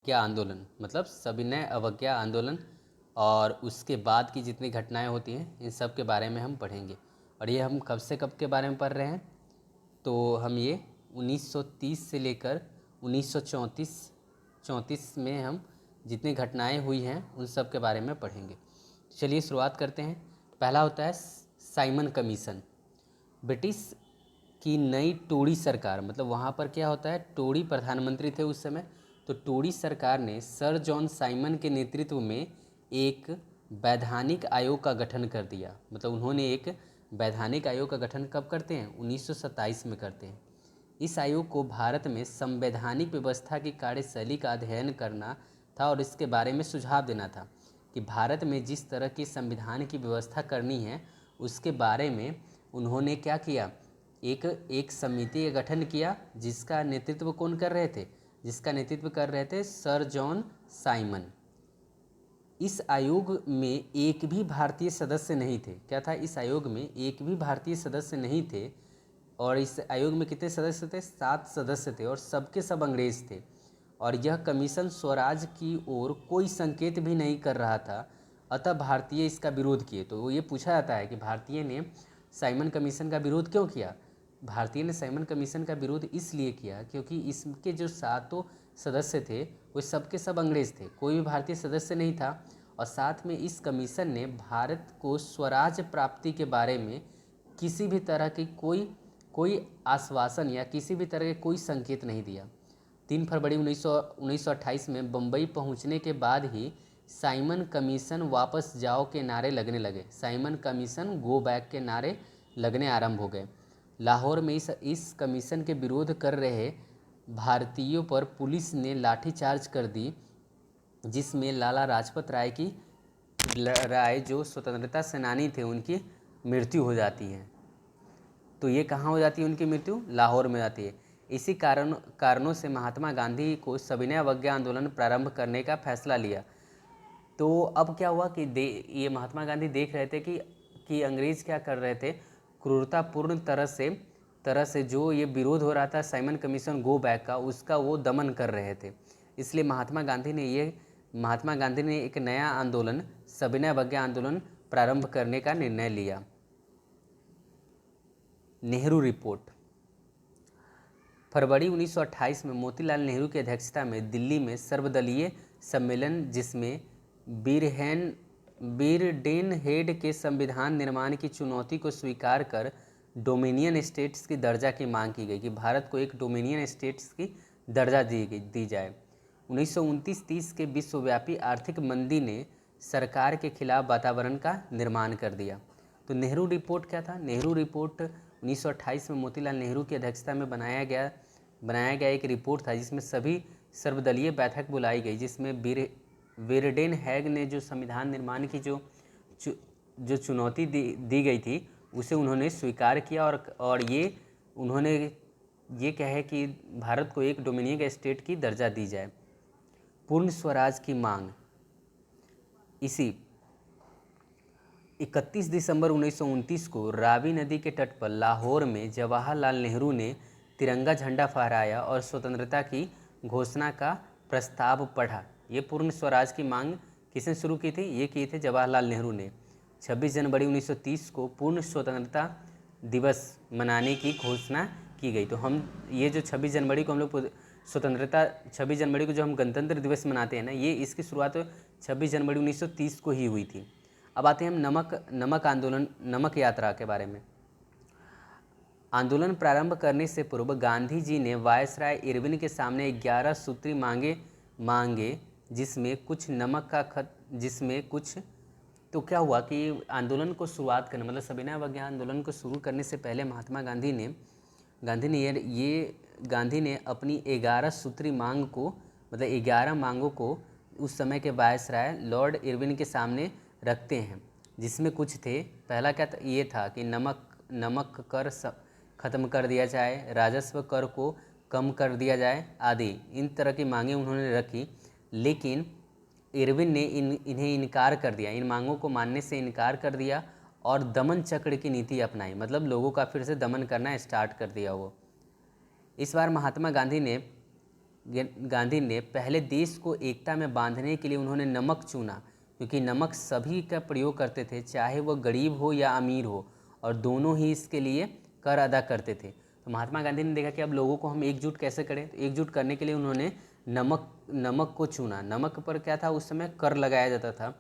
क्या आंदोलन मतलब सविनय अवज्ञा आंदोलन और उसके बाद की जितनी घटनाएं होती हैं इन सब के बारे में हम पढ़ेंगे। और ये हम कब से कब के बारे में पढ़ रहे हैं, तो हम ये 1930 से लेकर 1934 में हम जितनी घटनाएं हुई हैं उन सब के बारे में पढ़ेंगे। चलिए शुरुआत करते हैं। पहला होता है साइमन कमीशन। ब्रिटिश की नई टोरी सरकार, मतलब वहाँ पर क्या होता है, टोरी प्रधानमंत्री थे उस समय, तो टोरी सरकार ने सर जॉन साइमन के नेतृत्व में एक वैधानिक आयोग का गठन कर दिया। मतलब उन्होंने एक वैधानिक आयोग का गठन कब करते हैं, 1927 में करते हैं। इस आयोग को भारत में संवैधानिक व्यवस्था की कार्यशैली का अध्ययन करना था और इसके बारे में सुझाव देना था कि भारत में जिस तरह की संविधान की व्यवस्था करनी है उसके बारे में उन्होंने क्या किया, एक समिति का गठन किया जिसका नेतृत्व कौन कर रहे थे, जिसका नेतृत्व कर रहे थे सर जॉन साइमन। इस आयोग में एक भी भारतीय सदस्य नहीं थे। क्या था, इस आयोग में एक भी भारतीय सदस्य नहीं थे। और इस आयोग में कितने सदस्य थे, 7 सदस्य थे और सबके सब अंग्रेज थे। और यह कमीशन स्वराज की ओर कोई संकेत भी नहीं कर रहा था, अतः भारतीय इसका विरोध किए। तो ये पूछा जाता है कि भारतीय ने साइमन कमीशन का विरोध क्यों किया। भारतीय ने साइमन कमीशन का विरोध इसलिए किया क्योंकि इसके जो 7 सदस्य थे वो सबके सब अंग्रेज थे, कोई भी भारतीय सदस्य नहीं था। और साथ में इस कमीशन ने भारत को स्वराज प्राप्ति के बारे में किसी भी तरह की कोई आश्वासन या किसी भी तरह के कोई संकेत नहीं दिया। 3 फरवरी 1928 में बम्बई पहुंचने के बाद ही साइमन कमीशन वापस जाओ के नारे लगने लगे। साइमन कमीशन गो बैक के नारे लगने आरंभ हो गए। लाहौर में इस कमीशन के विरोध कर रहे भारतीयों पर पुलिस ने लाठीचार्ज कर दी, जिसमें लाला लाजपत राय जो स्वतंत्रता सेनानी थे उनकी मृत्यु हो जाती है। तो ये कहाँ हो जाती है उनकी मृत्यु, लाहौर में जाती है। इसी कारणों से महात्मा गांधी को सविनय अवज्ञा आंदोलन प्रारंभ करने का फैसला लिया। तो अब क्या हुआ कि ये महात्मा गांधी देख रहे थे कि अंग्रेज क्या कर रहे थे, क्रूरतापूर्ण तरह से जो ये विरोध हो रहा था साइमन कमीशन गो बैक का, उसका वो दमन कर रहे थे। इसलिए महात्मा गांधी ने एक नया आंदोलन सविनय अवज्ञा आंदोलन प्रारंभ करने का निर्णय लिया। नेहरू रिपोर्ट। फरवरी 1928 में मोतीलाल नेहरू की अध्यक्षता में दिल्ली में सर्वदलीय सम्मेलन, जिसमें बिरडेन हेड के संविधान निर्माण की चुनौती को स्वीकार कर डोमिनियन स्टेट्स की दर्जा की मांग की गई कि भारत को एक डोमिनियन स्टेट्स की दर्जा दी जाए। 1929-30 के विश्वव्यापी आर्थिक मंदी ने सरकार के खिलाफ वातावरण का निर्माण कर दिया। तो नेहरू रिपोर्ट क्या था, नेहरू रिपोर्ट 1928 में मोतीलाल नेहरू की अध्यक्षता में बनाया गया एक रिपोर्ट था जिसमें सभी सर्वदलीय बैठक बुलाई गई, जिसमें बिरडेन हैग ने जो संविधान निर्माण की जो चुनौती दी गई थी उसे उन्होंने स्वीकार किया और उन्होंने ये कहे कि भारत को एक डोमिनियन स्टेट की दर्जा दी जाए। पूर्ण स्वराज की मांग। इसी 31 दिसंबर 1929 को रावी नदी के तट पर लाहौर में जवाहरलाल नेहरू ने तिरंगा झंडा फहराया और स्वतंत्रता की घोषणा का प्रस्ताव पढ़ा। ये पूर्ण स्वराज की मांग किसने शुरू की थी, ये की थी जवाहरलाल नेहरू ने। 26 जनवरी 1930 को पूर्ण स्वतंत्रता दिवस मनाने की घोषणा की गई। तो हम ये जो 26 जनवरी को हम लोग स्वतंत्रता 26 जनवरी को जो हम गणतंत्र दिवस मनाते हैं ना, ये इसकी शुरुआत 26 जनवरी 1930 को ही हुई थी। अब आते हैं हम नमक यात्रा के बारे में। आंदोलन प्रारंभ करने से पूर्व गांधी जी ने वायसराय इरविन के सामने 11 सूत्री मांगे जिसमें कुछ तो क्या हुआ कि आंदोलन को शुरुआत करने मतलब सविनय अवज्ञा आंदोलन को शुरू करने से पहले महात्मा गांधी ने अपनी 11 सूत्री मांग को मतलब 11 मांगों को उस समय के वायसराय लॉर्ड इरविन के सामने रखते हैं, जिसमें कुछ थे। पहला क्या ये था कि नमक कर ख़त्म कर दिया जाए, राजस्व कर को कम कर दिया जाए आदि। इन तरह की मांगें उन्होंने रखी, लेकिन इरविन ने इन्हें इनकार कर दिया, इन मांगों को मानने से इनकार कर दिया और दमन चक्र की नीति अपनाई, मतलब लोगों का फिर से दमन करना स्टार्ट कर दिया वो। इस बार महात्मा गांधी ने गांधी ने पहले देश को एकता में बांधने के लिए उन्होंने नमक चुना, क्योंकि नमक सभी का प्रयोग करते थे, चाहे वह गरीब हो या अमीर हो, और दोनों ही इसके लिए कर अदा करते थे। तो महात्मा गांधी ने देखा कि अब लोगों को हम एकजुट कैसे करें, तो एकजुट करने के लिए उन्होंने नमक को चुना। नमक पर क्या था, उस समय कर लगाया जाता था,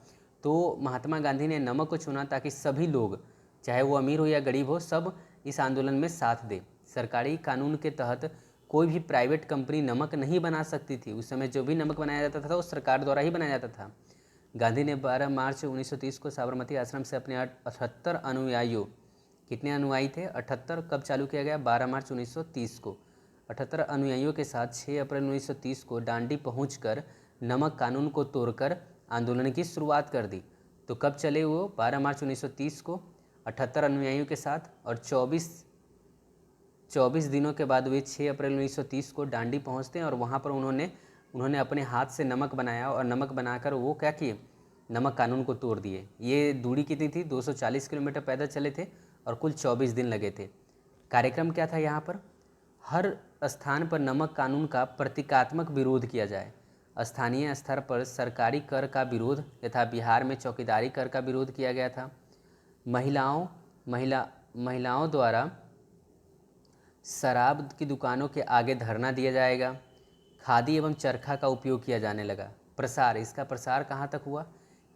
तो महात्मा गांधी ने नमक को चुना ताकि सभी लोग, चाहे वो अमीर हो या गरीब हो, सब इस आंदोलन में साथ दे। सरकारी कानून के तहत कोई भी प्राइवेट कंपनी नमक नहीं बना सकती थी। उस समय जो भी नमक बनाया जाता था वो सरकार द्वारा ही बनाया जाता था। गांधी ने 12 मार्च 1930 को साबरमती आश्रम से अपने 78 अनुयायियों, कितने अनुयायी थे, 78, कब चालू किया गया, 12 मार्च 1930 को, 78 अनुयायियों के साथ 6 अप्रैल 1930 को डांडी पहुंचकर नमक कानून को तोड़कर आंदोलन की शुरुआत कर दी। तो कब चले वो, 12 मार्च 1930 को 78 अनुयायियों के साथ, और 24 दिनों के बाद वे 6 अप्रैल 1930 को डांडी पहुंचते हैं, और वहां पर उन्होंने अपने हाथ से नमक बनाया, और नमक बनाकर वो क्या किए, नमक कानून को तोड़ दिए। ये दूरी कितनी थी, 240 किलोमीटर पैदल चले थे, और कुल 24 दिन लगे थे। कार्यक्रम क्या था, यहाँ पर हर स्थान पर नमक कानून का प्रतीकात्मक विरोध किया जाए। स्थानीय स्तर पर सरकारी कर का विरोध, यथा बिहार में चौकीदारी कर का विरोध किया गया था। महिलाओं द्वारा शराब की दुकानों के आगे धरना दिया जाएगा। खादी एवं चरखा का उपयोग किया जाने लगा। प्रसार, इसका प्रसार कहाँ तक हुआ,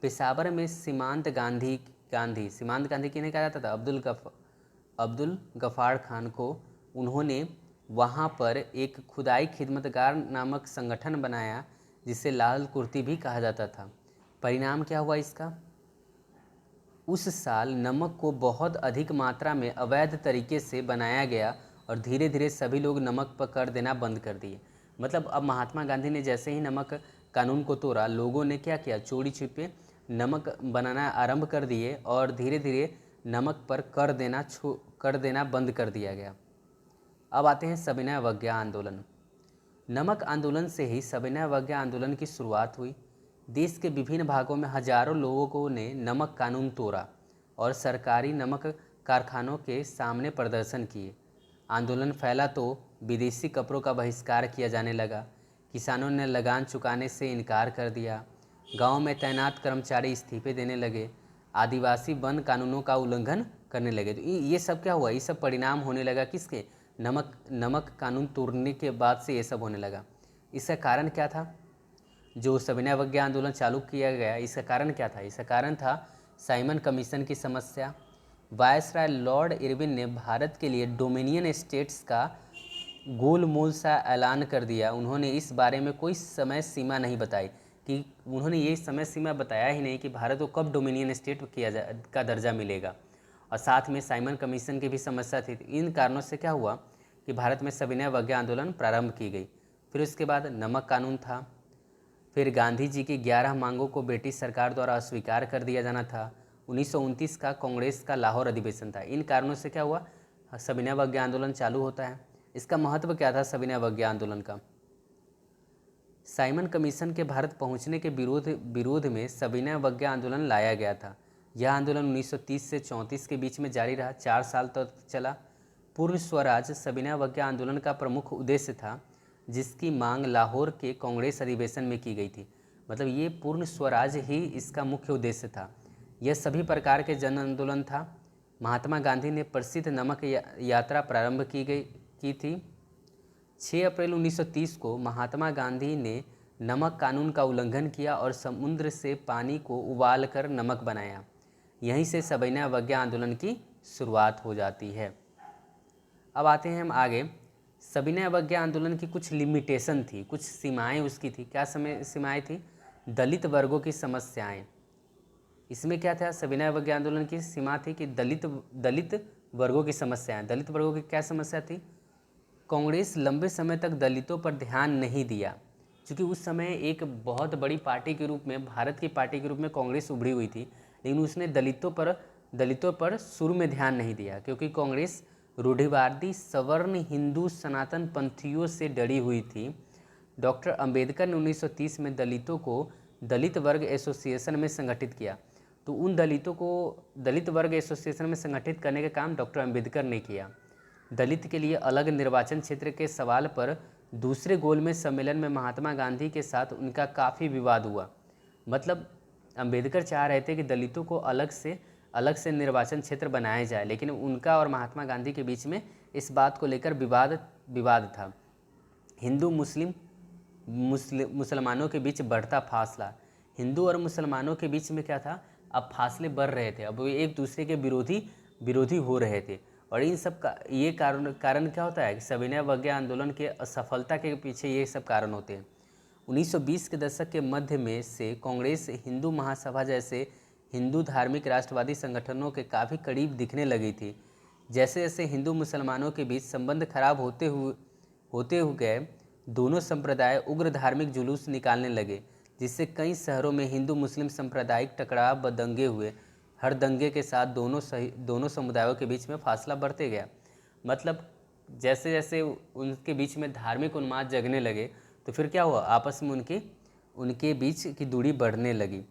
पेशावर में सीमांत गांधी किन्हें कहा जाता था, अब्दुल गफ़ार खान को, उन्होंने वहाँ पर एक खुदाई खिदमतगार नामक संगठन बनाया, जिसे लाल कुर्ती भी कहा जाता था। परिणाम क्या हुआ इसका, उस साल नमक को बहुत अधिक मात्रा में अवैध तरीके से बनाया गया, और धीरे धीरे सभी लोग नमक पर कर देना बंद कर दिए। मतलब अब महात्मा गांधी ने जैसे ही नमक कानून को तोड़ा, लोगों ने क्या किया, चोरी छिपे नमक बनाना आरंभ कर दिए, और धीरे धीरे नमक पर कर देना बंद कर दिया गया। अब आते हैं सविनय अवज्ञा आंदोलन। नमक आंदोलन से ही सविनय अवज्ञा आंदोलन की शुरुआत हुई। देश के विभिन्न भागों में हजारों लोगों ने नमक कानून तोड़ा और सरकारी नमक कारखानों के सामने प्रदर्शन किए। आंदोलन फैला तो विदेशी कपड़ों का बहिष्कार किया जाने लगा। किसानों ने लगान चुकाने से इनकार कर दिया। गांव में तैनात कर्मचारी इस्तीफे देने लगे। आदिवासी वन कानूनों का उल्लंघन करने लगे। तो ये सब क्या हुआ, ये सब परिणाम होने लगा किसके, नमक कानून तोड़ने के बाद से ये सब होने लगा। इसका कारण क्या था, जो सविनय अवज्ञा आंदोलन चालू किया गया, इसका कारण क्या था, इसका कारण था साइमन कमीशन की समस्या। वायसराय लॉर्ड इरविन ने भारत के लिए डोमिनियन स्टेट्स का गोलमोल सा ऐलान कर दिया। उन्होंने इस बारे में कोई समय सीमा नहीं बताई, कि उन्होंने ये समय सीमा बताया ही नहीं कि भारत को कब डोमिनियन स्टेट का दर्जा मिलेगा। और साथ में साइमन कमीशन की भी समस्या थी। इन कारणों से क्या हुआ कि भारत में सविनय अवज्ञा आंदोलन प्रारंभ की गई। फिर उसके बाद नमक कानून था। फिर गांधी जी की 11 मांगों को ब्रिटिश सरकार द्वारा अस्वीकार कर दिया जाना था। 1929 का कांग्रेस का लाहौर अधिवेशन था। इन कारणों से क्या हुआ, सविनय अवज्ञा आंदोलन चालू होता है। इसका महत्व क्या था सविनय अवज्ञा आंदोलन का, साइमन कमीशन के भारत पहुंचने के विरोध में सविनय अवज्ञा आंदोलन लाया गया था। यह आंदोलन 1930 से 34 के बीच में जारी रहा, 4 साल तक चला। पूर्ण स्वराज सविनय अवज्ञा आंदोलन का प्रमुख उद्देश्य था, जिसकी मांग लाहौर के कांग्रेस अधिवेशन में की गई थी। मतलब ये पूर्ण स्वराज ही इसका मुख्य उद्देश्य था। यह सभी प्रकार के जन आंदोलन था। महात्मा गांधी ने प्रसिद्ध नमक यात्रा प्रारंभ की थी। 6 अप्रैल 1930 को महात्मा गांधी ने नमक कानून का उल्लंघन किया और समुद्र से पानी को उबालकर नमक बनाया। यहीं से सविनय अवज्ञा आंदोलन की शुरुआत हो जाती है। अब आते हैं हम आगे। सविनय अवज्ञा आंदोलन की कुछ लिमिटेशन थी, कुछ सीमाएं उसकी थी। क्या सीमाएं थी, दलित वर्गों की समस्याएं। इसमें क्या था, सविनय अवज्ञा आंदोलन की सीमा थी कि दलित वर्गों की समस्याएं। दलित वर्गों की क्या समस्या थी, कांग्रेस लंबे समय तक दलितों पर ध्यान नहीं दिया, क्योंकि उस समय एक बहुत बड़ी पार्टी के रूप में, भारत की पार्टी के रूप में कांग्रेस उभरी हुई थी, लेकिन उसने दलितों पर शुरू में ध्यान नहीं दिया, क्योंकि कांग्रेस रूढ़िवादी सवर्ण हिंदू सनातन पंथियों से डरी हुई थी। डॉक्टर अंबेडकर ने 1930 में दलितों को दलित वर्ग एसोसिएशन में संगठित किया। तो उन दलितों को दलित वर्ग एसोसिएशन में संगठित करने का काम डॉक्टर अंबेडकर ने किया। दलित के लिए अलग निर्वाचन क्षेत्र के सवाल पर दूसरे गोलमेज सम्मेलन में महात्मा गांधी के साथ उनका काफ़ी विवाद हुआ। मतलब अंबेडकर चाह रहे थे कि दलितों को अलग से निर्वाचन क्षेत्र बनाया जाए, लेकिन उनका और महात्मा गांधी के बीच में इस बात को लेकर विवाद था। हिंदू मुसलमानों के बीच बढ़ता फासला, हिंदू और मुसलमानों के बीच में क्या था, अब फासले बढ़ रहे थे, अब वो एक दूसरे के विरोधी हो रहे थे। और इन सब का ये कारण क्या होता है कि सविनय अवज्ञा आंदोलन के असफलता के पीछे ये सब कारण होते हैं। 1920 के दशक के मध्य में से कांग्रेस, हिंदू महासभा जैसे हिंदू धार्मिक राष्ट्रवादी संगठनों के काफ़ी करीब दिखने लगी थी। जैसे जैसे हिंदू मुसलमानों के बीच संबंध खराब होते हुए गए, दोनों संप्रदाय उग्र धार्मिक जुलूस निकालने लगे, जिससे कई शहरों में हिंदू मुस्लिम सांप्रदायिक टकराव व दंगे हुए। हर दंगे के साथ दोनों समुदायों के बीच में फासला बढ़ते गया। मतलब जैसे जैसे उनके बीच में धार्मिक उन्माद जगने लगे, तो फिर क्या हुआ, आपस में उनके बीच की दूरी बढ़ने लगी।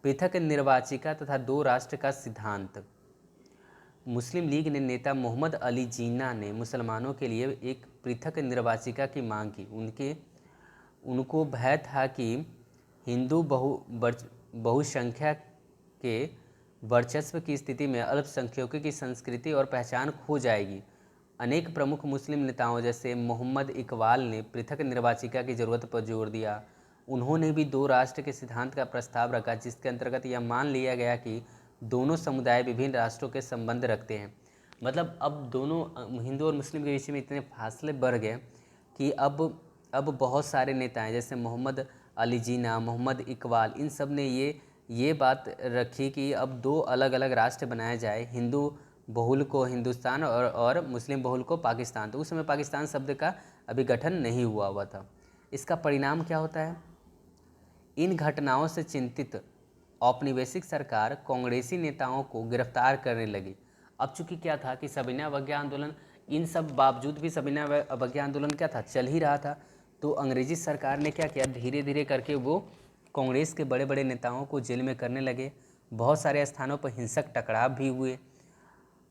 पृथक निर्वाचिका तथा दो राष्ट्र का सिद्धांत। मुस्लिम लीग ने नेता मोहम्मद अली जिन्ना ने मुसलमानों के लिए एक पृथक निर्वाचिका की मांग की। उनको भय था कि हिंदू बहुसंख्यक के वर्चस्व की स्थिति में अल्पसंख्यकों की संस्कृति और पहचान खो जाएगी। अनेक प्रमुख मुस्लिम नेताओं जैसे मोहम्मद इकबाल ने पृथक निर्वाचिका की जरूरत पर जोर दिया। उन्होंने भी दो राष्ट्र के सिद्धांत का प्रस्ताव रखा, जिसके अंतर्गत यह मान लिया गया कि दोनों समुदाय विभिन्न राष्ट्रों के संबंध रखते हैं। मतलब अब दोनों हिंदू और मुस्लिम के बीच में इतने फासले बढ़ गए कि अब बहुत सारे नेता हैं, जैसे मोहम्मद अली जिन्ना, मोहम्मद इकबाल, इन सब ने ये बात रखी कि अब दो अलग अलग राष्ट्र बनाया जाए, हिंदू बहुल को हिंदुस्तान और मुस्लिम बहुल को पाकिस्तान। तो उस समय पाकिस्तान शब्द का अभी गठन नहीं हुआ था। इसका परिणाम क्या होता है? इन घटनाओं से चिंतित औपनिवेशिक सरकार कांग्रेसी नेताओं को गिरफ्तार करने लगी। अब चूंकि क्या था कि सविनय अवज्ञा आंदोलन, इन सब बावजूद भी सविनय अवज्ञा आंदोलन क्या था, चल ही रहा था। तो अंग्रेजी सरकार ने क्या किया, धीरे धीरे करके वो कांग्रेस के बड़े बड़े नेताओं को जेल में करने लगे। बहुत सारे स्थानों पर हिंसक टकराव भी हुए।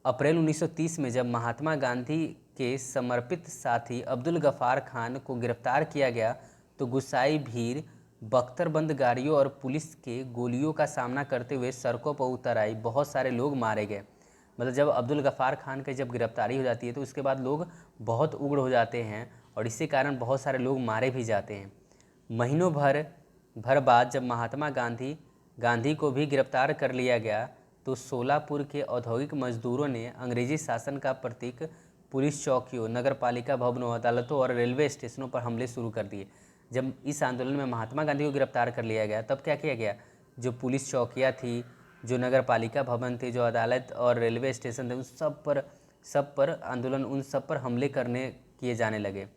अप्रैल 1930 में जब महात्मा गांधी के समर्पित साथी अब्दुल गफ्फार खान को गिरफ्तार किया गया, तो गुस्साई भीड़ बख्तरबंद गाड़ियों और पुलिस के गोलियों का सामना करते हुए सड़कों पर उतर आई। बहुत सारे लोग मारे गए। मतलब जब अब्दुल गफ्फार खान की जब गिरफ्तारी हो जाती है, तो उसके बाद लोग बहुत उग्र हो जाते हैं और इसी कारण बहुत सारे लोग मारे भी जाते हैं। महीनों भर बाद जब महात्मा गांधी को भी गिरफ्तार कर लिया गया, तो सोलापुर के औद्योगिक मजदूरों ने अंग्रेजी शासन का प्रतीक पुलिस चौकियों, नगरपालिका भवनों, अदालतों और रेलवे स्टेशनों पर हमले शुरू कर दिए। जब इस आंदोलन में महात्मा गांधी को गिरफ्तार कर लिया गया, तब क्या किया गया, जो पुलिस चौकियाँ थी, जो नगरपालिका भवन थे, जो अदालत और रेलवे स्टेशन थे, उन सब पर आंदोलन, उन सब पर हमले किए जाने लगे।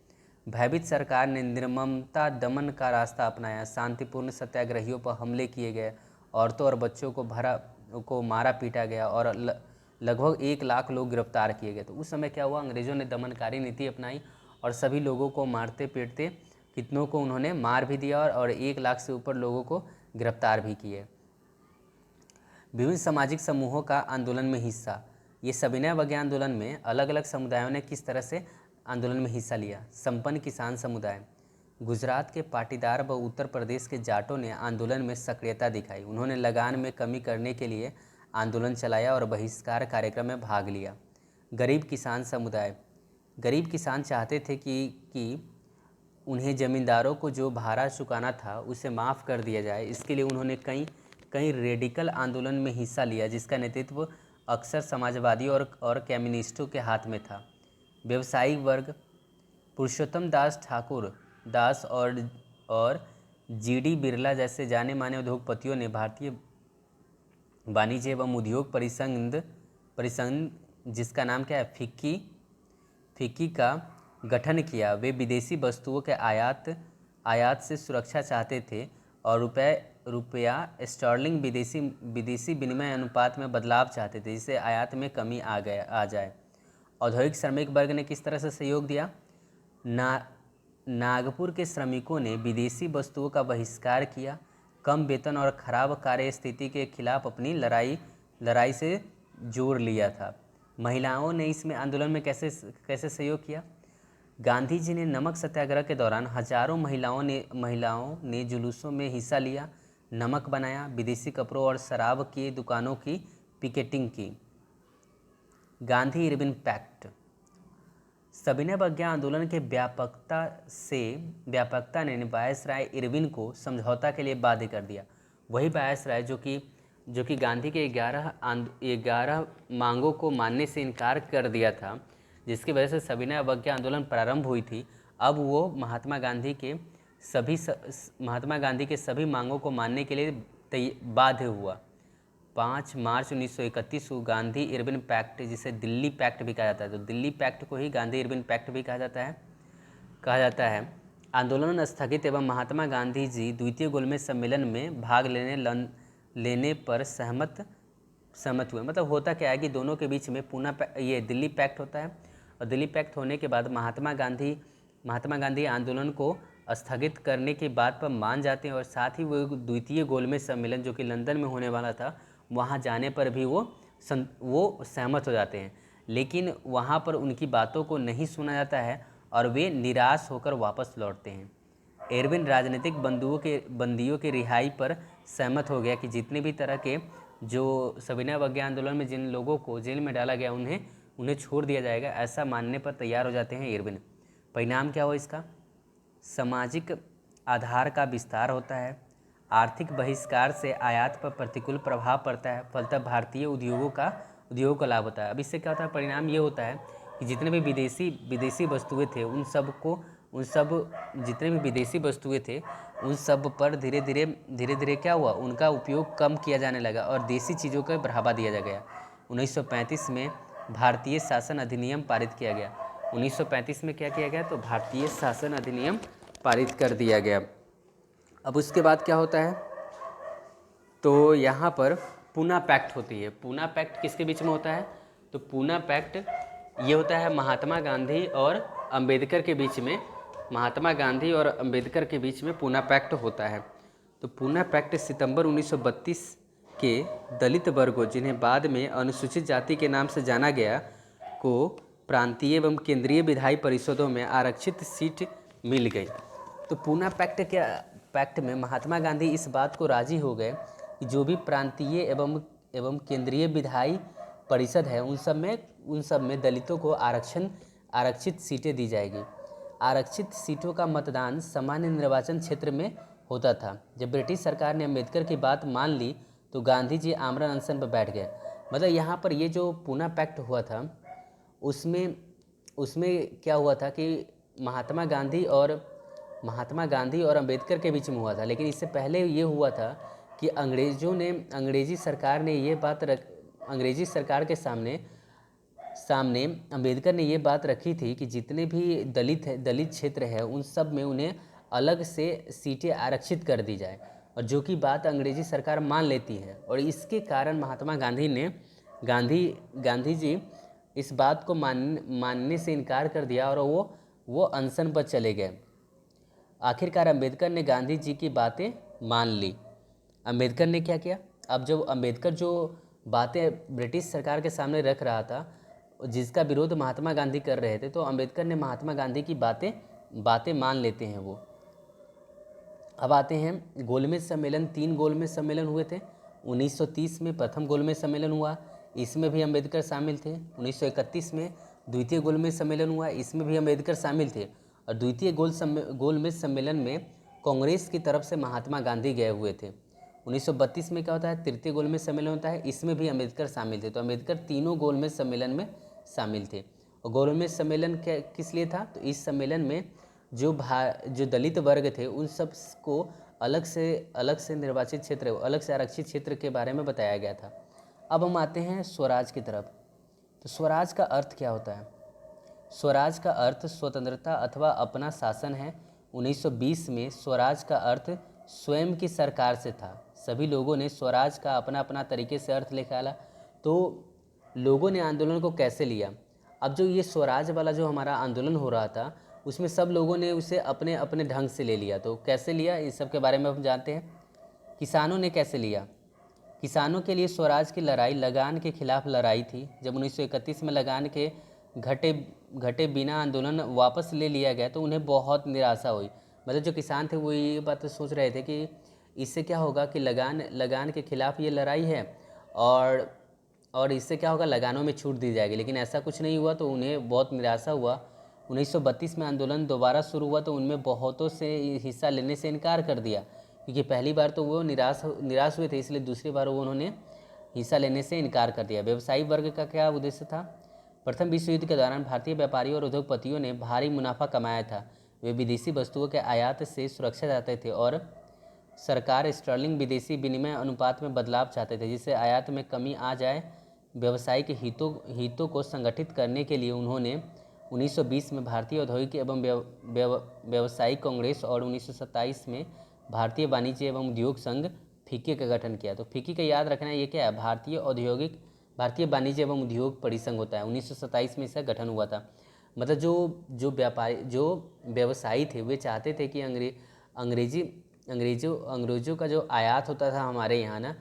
भयभीत सरकार ने निर्ममता दमन का रास्ता अपनाया। शांतिपूर्ण सत्याग्रहियों पर हमले किए गए, औरतों और बच्चों को मारा पीटा गया और लगभग 1 लाख लोग गिरफ्तार किए गए। तो उस समय क्या हुआ, अंग्रेज़ों ने दमनकारी नीति अपनाई और सभी लोगों को मारते पीटते, कितनों को उन्होंने मार भी दिया और 1 लाख से ऊपर लोगों को गिरफ्तार भी किए। विभिन्न सामाजिक समूहों का आंदोलन में हिस्सा। ये सविनय अवज्ञा आंदोलन में अलग अलग समुदायों ने किस तरह से आंदोलन में हिस्सा लिया। संपन्न किसान समुदाय, गुजरात के पाटीदार व उत्तर प्रदेश के जाटों ने आंदोलन में सक्रियता दिखाई। उन्होंने लगान में कमी करने के लिए आंदोलन चलाया और बहिष्कार कार्यक्रम में भाग लिया। गरीब किसान समुदाय, गरीब किसान चाहते थे कि उन्हें ज़मींदारों को जो भाड़ा चुकाना था उसे माफ़ कर दिया जाए। इसके लिए उन्होंने कई रेडिकल आंदोलन में हिस्सा लिया, जिसका नेतृत्व अक्सर समाजवादी और कम्युनिस्टों के हाथ में था। व्यवसायिक वर्ग, पुरुषोत्तम दास ठाकुर दास और जीडी बिरला जैसे जाने माने उद्योगपतियों ने भारतीय वाणिज्य एवं उद्योग परिसंघ जिसका नाम क्या है, फिक्की का गठन किया। वे विदेशी वस्तुओं के आयात से सुरक्षा चाहते थे और रुपया स्टर्लिंग विदेशी विनिमय अनुपात में बदलाव चाहते थे, जिससे आयात में कमी आ जाए। औद्योगिक श्रमिक वर्ग ने किस तरह से सहयोग दिया? नागपुर के श्रमिकों ने विदेशी वस्तुओं का बहिष्कार किया। कम वेतन और खराब कार्य स्थिति के खिलाफ अपनी लड़ाई से जोड़ लिया था। महिलाओं ने इसमें आंदोलन में कैसे सहयोग किया? गांधी जी ने नमक सत्याग्रह के दौरान हजारों महिलाओं ने जुलूसों में हिस्सा लिया, नमक बनाया, विदेशी कपड़ों और शराब की दुकानों की पिकेटिंग की। Gandhi Irwin pact. सविनय अवज्ञा आंदोलन के व्यापकता ने वायसराय इरविन को समझौता के लिए बाध्य कर दिया। वही वायसराय जो कि गांधी के 11 मांगों को मानने से इनकार कर दिया था, जिसकी वजह से सविनय अवज्ञा आंदोलन प्रारंभ हुई थी। अब वो महात्मा गांधी के सभी मांगों को मानने के लिए बाध्य हुआ। 5 मार्च 1931 को गांधी इरविन पैक्ट, जिसे दिल्ली पैक्ट भी कहा जाता है, तो दिल्ली पैक्ट को ही गांधी इरविन पैक्ट भी कहा जाता है। आंदोलन स्थगित एवं महात्मा गांधी जी द्वितीय गोलमेज सम्मेलन में भाग लेने पर सहमत हुए। मतलब होता क्या है कि दोनों के बीच में ये दिल्ली पैक्ट होता है, और दिल्ली पैक्ट होने के बाद महात्मा गांधी आंदोलन को स्थगित करने की बात पर मान जाते हैं, और साथ ही वो द्वितीय गोलमेज सम्मेलन जो कि लंदन में होने वाला था, वहाँ जाने पर भी वो सहमत हो जाते हैं। लेकिन वहाँ पर उनकी बातों को नहीं सुना जाता है और वे निराश होकर वापस लौटते हैं। इरविन राजनीतिक बंदियों की रिहाई पर सहमत हो गया कि जितने भी तरह के जो सविनय अवज्ञा आंदोलन में जिन लोगों को जेल में डाला गया उन्हें छोड़ दिया जाएगा, ऐसा मानने पर तैयार हो जाते हैं इरविन। परिणाम क्या हुआ इसका? सामाजिक आधार का विस्तार होता है, आर्थिक बहिष्कार से आयात पर प्रतिकूल प्रभाव पड़ता है, फलतः भारतीय उद्योगों का लाभ होता है। अब इससे क्या होता है? परिणाम ये होता है कि जितने भी विदेशी वस्तुएं थे उन सब पर धीरे धीरे क्या हुआ? उनका उपयोग कम किया जाने लगा और देसी चीज़ों को बढ़ावा दिया गया। 1935 में भारतीय शासन अधिनियम पारित किया गया। 1935 में क्या किया गया? तो भारतीय शासन अधिनियम पारित कर दिया गया। अब उसके बाद क्या होता है? तो यहाँ पर पूना पैक्ट होती है। पूना पैक्ट किसके बीच में होता है? तो पूना पैक्ट ये होता है महात्मा गांधी और अंबेडकर के बीच में। महात्मा गांधी और अंबेडकर के बीच में पूना पैक्ट होता है। तो पूना पैक्ट सितंबर 1932 के दलित वर्गों, जिन्हें बाद में अनुसूचित जाति के नाम से जाना गया, को प्रांतीय एवं केंद्रीय विधायी परिषदों में आरक्षित सीट मिल गई। तो पूना पैक्ट में महात्मा गांधी इस बात को राजी हो गए कि जो भी प्रांतीय एवं केंद्रीय विधायी परिषद है उन सब में दलितों को आरक्षित सीटें दी जाएगी। आरक्षित सीटों का मतदान सामान्य निर्वाचन क्षेत्र में होता था। जब ब्रिटिश सरकार ने अम्बेडकर की बात मान ली तो गांधी जी आमरण अनशन पर बैठ गए। मतलब यहाँ पर ये जो पूना पैक्ट हुआ था उसमें क्या हुआ था कि महात्मा गांधी और अम्बेडकर के बीच में हुआ था। लेकिन इससे पहले ये हुआ था कि अंग्रेजी सरकार के सामने अम्बेडकर ने ये बात रखी थी कि जितने भी दलित क्षेत्र है उन सब में उन्हें अलग से सीटें आरक्षित कर दी जाए, और जो कि बात अंग्रेजी सरकार मान लेती है। और इसके कारण महात्मा गांधी जी इस बात को मानने से इनकार कर दिया और वो अनशन पर चले गए। आखिरकार अम्बेडकर ने गांधी जी की बातें मान ली। अम्बेडकर ने क्या किया? अब जब अम्बेडकर जो बातें ब्रिटिश सरकार के सामने रख रहा था, जिसका विरोध महात्मा गांधी कर रहे थे, तो अम्बेडकर ने महात्मा गांधी की बातें मान लेते हैं वो। अब आते हैं गोलमेज सम्मेलन। 3 गोलमेज सम्मेलन हुए थे। 1930 में प्रथम गोलमेज सम्मेलन हुआ, इसमें भी अम्बेडकर शामिल थे। 1931 में द्वितीय गोलमेज सम्मेलन हुआ, इसमें भी अम्बेडकर शामिल थे। और द्वितीय गोलमेज सम्मेलन में कांग्रेस की तरफ से महात्मा गांधी गए हुए थे। 1932 में क्या होता है? तृतीय गोलमेज सम्मेलन होता है, इसमें भी अम्बेडकर शामिल थे। तो अम्बेडकर तीनों गोलमेज सम्मेलन में शामिल थे। और गोलमेज सम्मेलन किस लिए था? तो इस सम्मेलन में जो दलित वर्ग थे उन सब को अलग से निर्वाचित क्षेत्र, अलग से आरक्षित क्षेत्र के बारे में बताया गया था। अब हम आते हैं स्वराज की तरफ। तो स्वराज का अर्थ क्या होता है? स्वराज का अर्थ स्वतंत्रता अथवा अपना शासन है। 1920 में स्वराज का अर्थ स्वयं की सरकार से था। सभी लोगों ने स्वराज का अपना अपना तरीके से अर्थ निकाला। तो लोगों ने आंदोलन को कैसे लिया? अब जो ये स्वराज वाला जो हमारा आंदोलन हो रहा था उसमें सब लोगों ने उसे अपने अपने ढंग से ले लिया। तो कैसे लिया, इस सब के बारे में हम जानते हैं। किसानों ने कैसे लिया? किसानों के लिए स्वराज की लड़ाई लगान के खिलाफ लड़ाई थी। जब 1931 में लगान के घटे घटे बिना आंदोलन वापस ले लिया गया तो उन्हें बहुत निराशा हुई। मतलब जो किसान थे वो ये बात सोच रहे थे कि इससे क्या होगा कि लगान के खिलाफ ये लड़ाई है और इससे क्या होगा, लगानों में छूट दी जाएगी, लेकिन ऐसा कुछ नहीं हुआ तो उन्हें बहुत निराशा हुआ। 1932 में आंदोलन दोबारा शुरू हुआ तो उनमें बहुतों से हिस्सा लेने से इनकार कर दिया, क्योंकि पहली बार तो वो निराश हुए थे, इसलिए दूसरी बार वो उन्होंने हिस्सा लेने से इनकार कर दिया। व्यवसायी वर्ग का क्या उद्देश्य था? प्रथम विश्व युद्ध के दौरान भारतीय व्यापारियों और उद्योगपतियों ने भारी मुनाफा कमाया था। वे विदेशी वस्तुओं के आयात से सुरक्षा चाहते थे और सरकार स्टर्लिंग विदेशी विनिमय अनुपात में बदलाव चाहते थे, जिससे आयात में कमी आ जाए। व्यवसायिक हितों को संगठित करने के लिए उन्होंने 1920 में भारतीय औद्योगिक एवं व्यावसायिक कांग्रेस और 1927 में भारतीय वाणिज्य एवं उद्योग संघ फिक्की का गठन किया। तो फिक्की का याद रखना, ये क्या है? भारतीय वाणिज्य एवं उद्योग परिसंघ होता है। 1927 में इसका गठन हुआ था। मतलब जो व्यवसायी थे वे चाहते थे कि अंग्रेज़ों का जो आयात होता था हमारे यहाँ ना,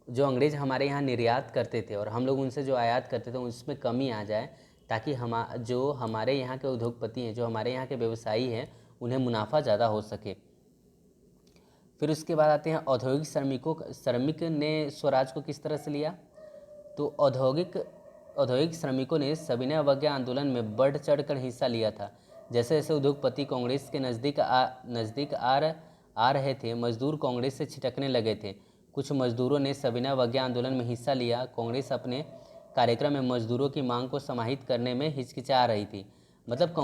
जो अंग्रेज़ हमारे यहाँ निर्यात करते थे और हम लोग उनसे जो आयात करते थे उसमें कमी आ जाए, ताकि जो हमारे यहाँ के उद्योगपति हैं, जो हमारे यहाँ के व्यवसायी हैं, उन्हें मुनाफा ज़्यादा हो सके। फिर उसके बाद आते हैं औद्योगिक श्रमिक ने स्वराज को किस तरह से लिया। तो औद्योगिक श्रमिकों ने सविनय अवज्ञा आंदोलन में बढ़ चढ़कर हिस्सा लिया था। जैसे जैसे उद्योगपति कांग्रेस के नज़दीक आ रहे थे, मजदूर कांग्रेस से छिटकने लगे थे। कुछ मजदूरों ने सविनय अवज्ञा आंदोलन में हिस्सा लिया। कांग्रेस अपने कार्यक्रम में मजदूरों की मांग को समाहित करने में हिचकिचा रही थी। मतलब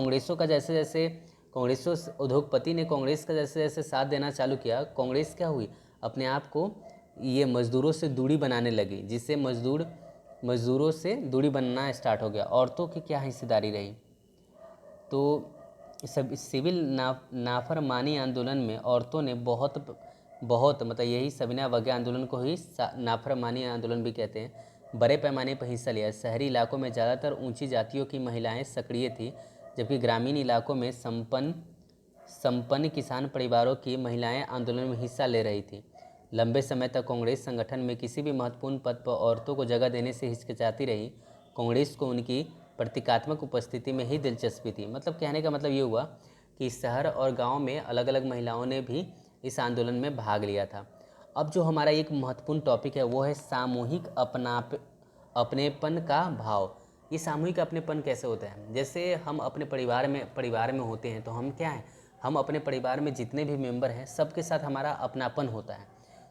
उद्योगपति ने कांग्रेस का जैसे जैसे साथ देना चालू किया, कांग्रेस क्या हुई, अपने आप को ये मजदूरों से दूरी बनाने लगी, जिससे मजदूरों से दूरी बनना स्टार्ट हो गया। औरतों की क्या हिस्सेदारी रही? तो सब सिविल नाफरमानी आंदोलन में औरतों ने बहुत मतलब यही सविनय अवज्ञा आंदोलन को ही नाफरमानी आंदोलन भी कहते हैं, बड़े पैमाने पर हिस्सा लिया। शहरी इलाकों में ज़्यादातर ऊंची जातियों की महिलाएं सक्रिय थी, जबकि ग्रामीण इलाकों में संपन्न किसान परिवारों की महिलाएं आंदोलन में हिस्सा ले रही थी। लंबे समय तक कांग्रेस संगठन में किसी भी महत्वपूर्ण पद पर औरतों को जगह देने से हिचकिचाती रही। कांग्रेस को उनकी प्रतीकात्मक उपस्थिति में ही दिलचस्पी थी। मतलब कहने का मतलब ये हुआ कि शहर और गांव में अलग अलग महिलाओं ने भी इस आंदोलन में भाग लिया था। अब जो हमारा एक महत्वपूर्ण टॉपिक है वो है सामूहिक अपनेपन का भाव। ये सामूहिक अपनेपन कैसे होता है? जैसे हम अपने परिवार में होते हैं तो हम क्या हैं, हम अपने परिवार में जितने भी मेंबर हैं सबके साथ हमारा अपनापन होता है।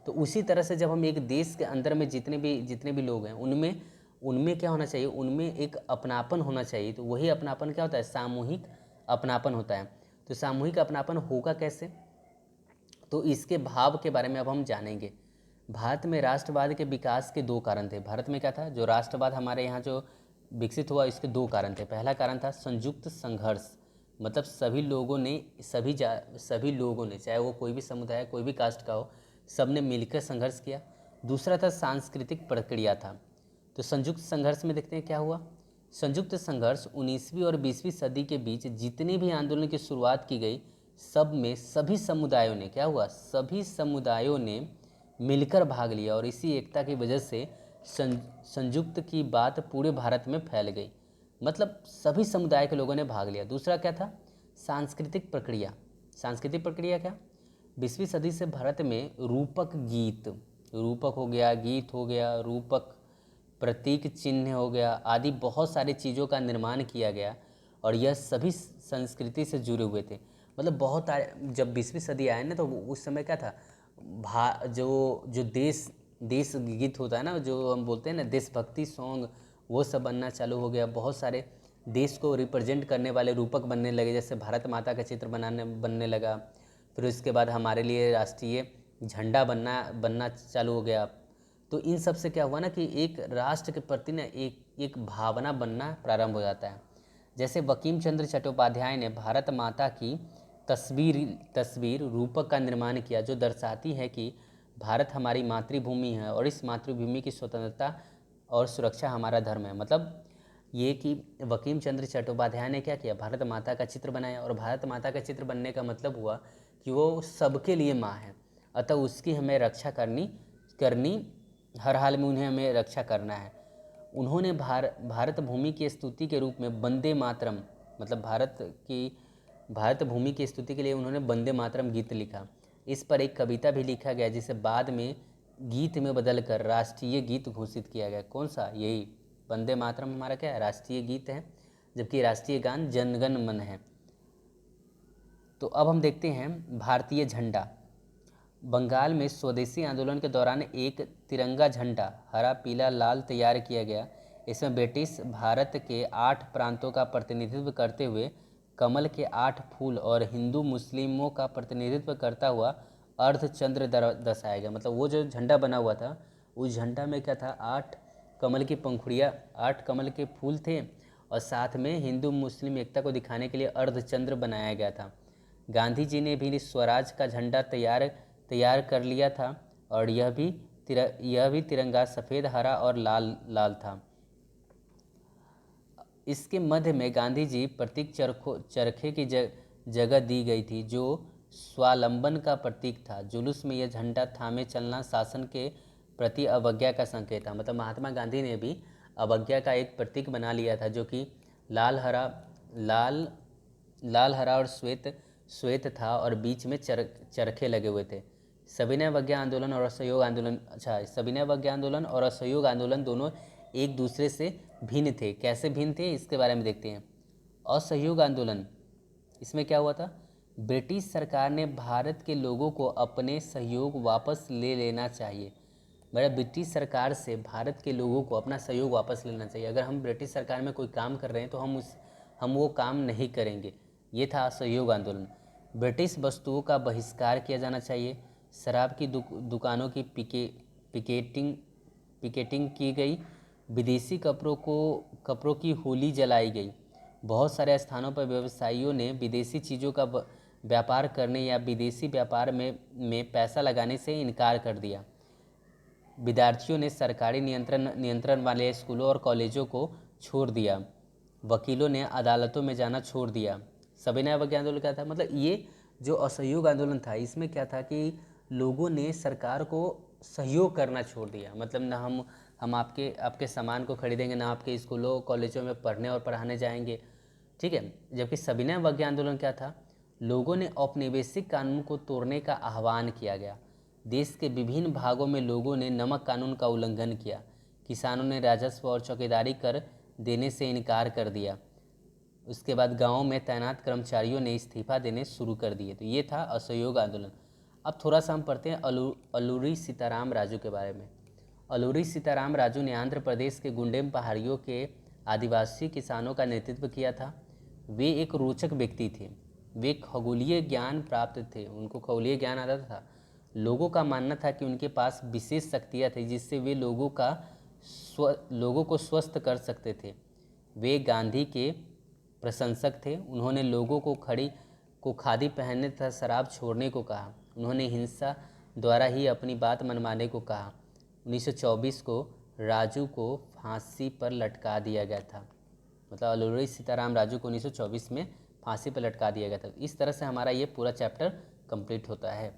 तो उसी तरह से जब हम एक देश के अंदर में जितने भी लोग हैं उनमें क्या होना चाहिए, उनमें एक अपनापन होना चाहिए। तो वही अपनापन क्या होता है? सामूहिक अपनापन होता है। तो सामूहिक अपनापन होगा कैसे? तो इसके भाव के बारे में अब हम जानेंगे। भारत में राष्ट्रवाद के विकास के दो कारण थे। भारत में क्या था? जो राष्ट्रवाद हमारे यहाँ जो विकसित हुआ, इसके दो कारण थे। पहला कारण था संयुक्त संघर्ष, मतलब सभी लोगों ने चाहे वो कोई भी समुदाय, कोई भी कास्ट का हो, सब ने मिलकर संघर्ष किया। दूसरा था सांस्कृतिक प्रक्रिया था। तो संयुक्त संघर्ष में देखते हैं क्या हुआ। संयुक्त संघर्ष 19वीं और 20वीं सदी के बीच जितने भी आंदोलन की शुरुआत की गई, सब में सभी समुदायों ने क्या हुआ, सभी समुदायों ने मिलकर भाग लिया और इसी एकता की वजह से संयुक्त की बात पूरे भारत में फैल गई। मतलब सभी समुदाय के लोगों ने भाग लिया। दूसरा क्या था? सांस्कृतिक प्रक्रिया। सांस्कृतिक प्रक्रिया क्या? 20वीं सदी से भारत में रूपक हो गया, गीत हो गया, रूपक प्रतीक चिन्ह हो गया आदि बहुत सारी चीज़ों का निर्माण किया गया और यह सभी संस्कृति से जुड़े हुए थे। मतलब बहुत जब 20वीं सदी आए ना तो उस समय क्या था, जो देश गीत होता है ना, जो हम बोलते हैं ना देशभक्ति सॉन्ग, वो सब बनना चालू हो गया। बहुत सारे देश को रिप्रेजेंट करने वाले रूपक बनने लगे, जैसे भारत माता का चित्र बनने लगा। फिर उसके बाद हमारे लिए राष्ट्रीय झंडा बनना चालू हो गया। तो इन सब से क्या हुआ ना कि एक राष्ट्र के प्रति ना एक भावना बनना प्रारंभ हो जाता है। जैसे बंकिम चंद्र चट्टोपाध्याय ने भारत माता की तस्वीर रूपक का निर्माण किया, जो दर्शाती है कि भारत हमारी मातृभूमि है और इस मातृभूमि की स्वतंत्रता और सुरक्षा हमारा धर्म है। मतलब ये कि बंकिम चंद्र चट्टोपाध्याय ने क्या किया, भारत माता का चित्र बनाया और भारत माता का चित्र बनने का मतलब हुआ कि वो सबके लिए माँ है, अतः उसकी हमें रक्षा करनी हर हाल में उन्हें हमें रक्षा करना है। उन्होंने भारत भूमि की स्तुति के रूप में वंदे मातरम, मतलब भारत भूमि की स्तुति के लिए उन्होंने वंदे मातरम गीत लिखा। इस पर एक कविता भी लिखा गया जिसे बाद में गीत में बदलकर राष्ट्रीय गीत घोषित किया गया। कौन सा? यही वंदे मातरम हमारा क्या है? राष्ट्रीय गीत है, जबकि राष्ट्रीय गान जन गण मन है। तो अब हम देखते हैं भारतीय झंडा। बंगाल में स्वदेशी आंदोलन के दौरान एक तिरंगा झंडा हरा पीला लाल तैयार किया गया। इसमें ब्रिटिश भारत के 8 प्रांतों का प्रतिनिधित्व करते हुए कमल के 8 फूल और हिंदू मुस्लिमों का प्रतिनिधित्व करता हुआ अर्धचंद्र दर्शाया गया। मतलब वो जो झंडा बना हुआ था, उस झंडा में क्या था? 8 कमल की पंखुड़ियाँ, 8 कमल के फूल थे और साथ में हिंदू मुस्लिम एकता को दिखाने के लिए अर्धचंद्र बनाया गया था। गांधी जी ने भी स्वराज का झंडा तैयार कर लिया था और यह भी तिरंगा सफ़ेद हरा और लाल था। इसके मध्य में गांधी जी प्रतीक चरखे की जगह दी गई थी जो स्वावलंबन का प्रतीक था। जुलूस में यह झंडा थामे चलना शासन के प्रति अवज्ञा का संकेत था। मतलब महात्मा गांधी ने भी अवज्ञा का एक प्रतीक बना लिया था जो कि लाल हरा और श्वेत था और बीच में चरखे लगे हुए थे। सविनय अवज्ञा आंदोलन और असहयोग आंदोलन, सविनय अवज्ञा आंदोलन और असहयोग आंदोलन दोनों एक दूसरे से भिन्न थे। कैसे भिन्न थे इसके बारे में देखते हैं। असहयोग आंदोलन, इसमें क्या हुआ था? ब्रिटिश सरकार ने भारत के लोगों को अपने सहयोग वापस ले लेना चाहिए। मतलब ब्रिटिश सरकार से भारत के लोगों को अपना सहयोग वापस लेना चाहिए। अगर हम ब्रिटिश सरकार में कोई काम कर रहे हैं तो हम वो काम नहीं करेंगे। ये था असहयोग आंदोलन। ब्रिटिश वस्तुओं का बहिष्कार किया जाना चाहिए। शराब की दुकानों की पिकेटिंग की गई। विदेशी कपड़ों की होली जलाई गई। बहुत सारे स्थानों पर व्यवसायियों ने विदेशी चीज़ों का व्यापार करने या विदेशी व्यापार में पैसा लगाने से इनकार कर दिया। विद्यार्थियों ने सरकारी नियंत्रण वाले स्कूलों और कॉलेजों को छोड़ दिया। वकीलों ने अदालतों में जाना छोड़ दिया। सविनय अवज्ञा आंदोलन क्या था? मतलब ये जो असहयोग आंदोलन था इसमें क्या था कि लोगों ने सरकार को सहयोग करना छोड़ दिया। मतलब ना हम आपके सामान को खरीदेंगे, ना आपके स्कूलों कॉलेजों में पढ़ने और पढ़ाने जाएंगे, ठीक है। जबकि सविनय अवज्ञा आंदोलन क्या था? लोगों ने औपनिवेशिक कानून को तोड़ने का आह्वान किया गया। देश के विभिन्न भागों में लोगों ने नमक कानून का उल्लंघन किया। किसानों ने राजस्व और चौकीदारी कर देने से इनकार कर दिया। उसके बाद गाँवों में तैनात कर्मचारियों ने इस्तीफा देने शुरू कर दिए। तो ये था असहयोग आंदोलन। अब थोड़ा सा हम पढ़ते हैं अलूरी सीताराम राजू के बारे में। अलूरी सीताराम राजू ने आंध्र प्रदेश के गुंडेम पहाड़ियों के आदिवासी किसानों का नेतृत्व किया था। वे एक रोचक व्यक्ति थे। वे खगोलीय ज्ञान प्राप्त थे, उनको खगोलीय ज्ञान आता था। लोगों का मानना था कि उनके पास विशेष शक्तियाँ थी जिससे वे लोगों को स्वस्थ कर सकते थे। वे गांधी के प्रशंसक थे। उन्होंने लोगों को खादी पहनने तथा शराब छोड़ने को कहा। उन्होंने हिंसा द्वारा ही अपनी बात मनवाने को कहा। 1924 को राजू को फांसी पर लटका दिया गया था। मतलब अलूरी सीताराम राजू को 1924 में फांसी पर लटका दिया गया था। इस तरह से हमारा ये पूरा चैप्टर कंप्लीट होता है।